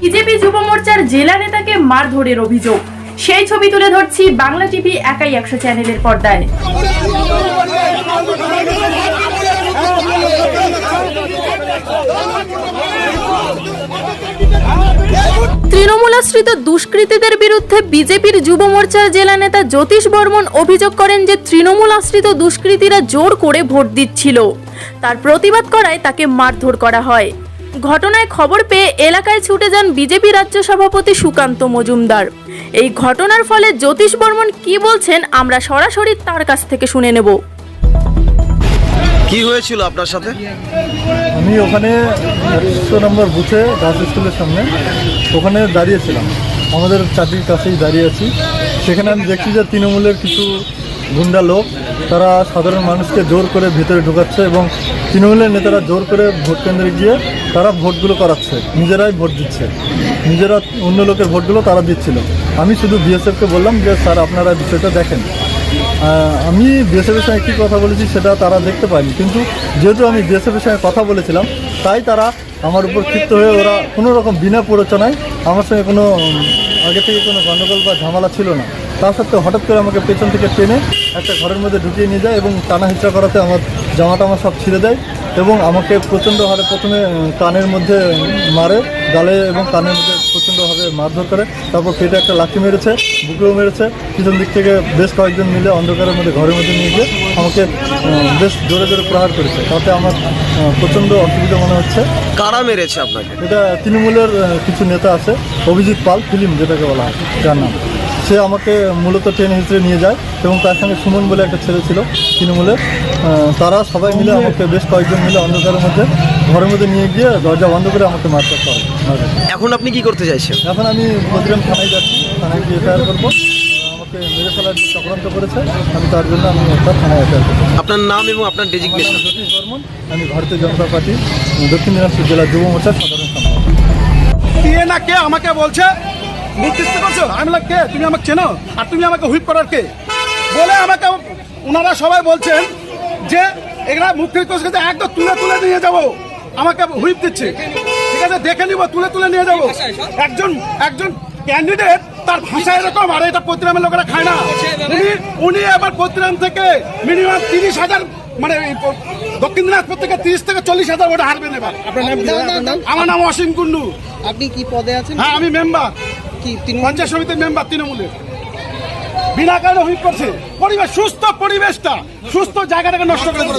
BJP যুব মোর্চার জেলা নেতাকে মারধরের অভিযোগ, সেই ছবি তুলে ধরছি বাংলা টিভি একাই 100 চ্যানেলের পর্দায়। তৃণমূল আশ্রিত দুষ্কৃতীদের বিরুদ্ধে বিজেপির যুব মোর্চার জেলা নেতা জ্যোতিষ বর্মন অভিযোগ করেন যে তৃণমূল আশ্রিত দুষ্কৃতীরা জোর করে ভোট দিচ্ছিল, তার প্রতিবাদ করায় তাকে মারধর করা হয়। ঘটনায় খবর পেয়ে এলাকায় ছুটে যান বিজেপি রাজ্য সভাপতি সুকান্ত মজুমদার। এই ঘটনার ফলে জ্যোতিষ বর্মন কি বলছেন আমরা সরাসরি তার কাছ থেকে শুনে নেব। কি হয়েছিল আপনার সাথে? আমি ওখানে 100 নম্বর বুথে গার্লস স্কুলের সামনে ওখানে দাঁড়িয়েছিলাম, আমাদের চাকরির কাছেই দাঁড়িয়ে আছি। সেখানে আমি দেখছি যে তৃণমূলের কিছু গুন্ডা লোক তারা সাধারণ মানুষকে জোর করে ভিতরে ঢোকাচ্ছে এবং তৃণমূলের নেতারা জোর করে ভোট কেন্দ্রে গিয়ে তারা ভোটগুলো করাচ্ছে, নিজেরাই ভোট দিচ্ছে, নিজেরা অন্য লোকের ভোটগুলো তারা দিচ্ছিল। আমি শুধু বিএসএফকে বললাম যে স্যার আপনারা বিষয়টা দেখেন। আমি বিএসএফের সঙ্গে কী কথা বলেছি সেটা তারা দেখতে পায়নি, কিন্তু যেহেতু আমি বিএসএফের সঙ্গে কথা বলেছিলাম তাই তারা আমার উপর ক্ষিপ্ত হয়ে ওরা কোনো রকম বিনা প্ররোচনায় আমার সঙ্গে কোনো আগে থেকে কোনো গণ্ডগোল বা ঝামেলা ছিল না, তা সত্ত্বেও হঠাৎ করে আমাকে পেছন থেকে টেনে একটা ঘরের মধ্যে ঢুকিয়ে নিয়ে যায় এবং টানা হিচড়া করাতে আমার জামাটা আমার সব ছিঁড়ে দেয় এবং আমাকে প্রচণ্ড হারে প্রথমে কানের মধ্যে মারে, গালে এবং কানের মধ্যে প্রচণ্ডভাবে মারধর করে, তারপর পেটে একটা লাঠি মেরেছে, বুকেও মেরেছে। পিছন দিক থেকে বেশ কয়েকজন মিলে অন্ধকারের মধ্যে ঘরের মধ্যে নিয়ে গিয়ে আমাকে বেশ জোরে জোরে প্রহার করেছে, তাতে আমার প্রচণ্ড অসুবিধা মনে হচ্ছে। কারা মেরেছে আপনাকে? এটা তৃণমূলের কিছু নেতা আছে, অভিজিৎ পাল ফিল্ম যেটাকে বলা হয়, যার নাম, সে আমাকে মূলত টেনে হিচড়ে নিয়ে যায় এবং তার সঙ্গে সুমন বলে একটা ছেলে ছিল তৃণমূলের, তারা সবাই মিলে আমাকে বেশ কয়েকজন মিলে অন্ধকারের মধ্যে ঘরের মধ্যে নিয়ে গিয়ে দরজা বন্ধ করে আমাকে মারতে করে। এখন আপনি কি করতে চাইছেন? এখন আমি বদ্রাম থানায় যাচ্ছি, থানায় গিয়ে এফআইআর করবো। আমাকে মেরে ফেলার যে চক্রান্ত করেছে আমি তার জন্য আমি একটা থানায় এফআইআর করবো। আপনার নাম এবং আপনার ডেজিগনেশন? জ্যোতিষ বর্মন, আমি ভারতীয় জনতা পার্টি দক্ষিণ দিনাজপুর জেলা যুব মোর্চার সাধারণ সম্পাদক। না কে আমাকে বলছে নির্দিষ্ট করছো, আমি বললাম কে তুমি আমাকে চেনো আর তুমি আমাকে হুইপ করার কে বলে আমাকে ওনারা সবাই বলছেন যে এগুলা মুখ্য একদম তুলে তুলে নিয়ে যাবো, আমাকে হুইপ দিচ্ছে। ঠিক আছে দেখে নিব, তুলে তুলে নিয়ে যাবো। একজন ক্যান্ডিডেট তার ভাষা এরকম, আর এটা প্রতিরামের লোকেরা খায় না। উনি আবার প্রতিরাম থেকে মিনিমাম 30,000 মানে দক্ষিণ দিনাজপুর থেকে 30 থেকে 40,000 ভোটে হারবেন এবার। আমার নাম অসীম কুন্ডু। আপনি কি পদে আছেন? হ্যাঁ আমি মেম্বার, কি পঞ্চায়েত সমিতির মেম্বার তৃণমূলের। বিনা কারণে হুইপ করছে, পরিবেশ সুস্থ, পরিবেশটা সুস্থ জায়গাটাকে নষ্ট করে দিল।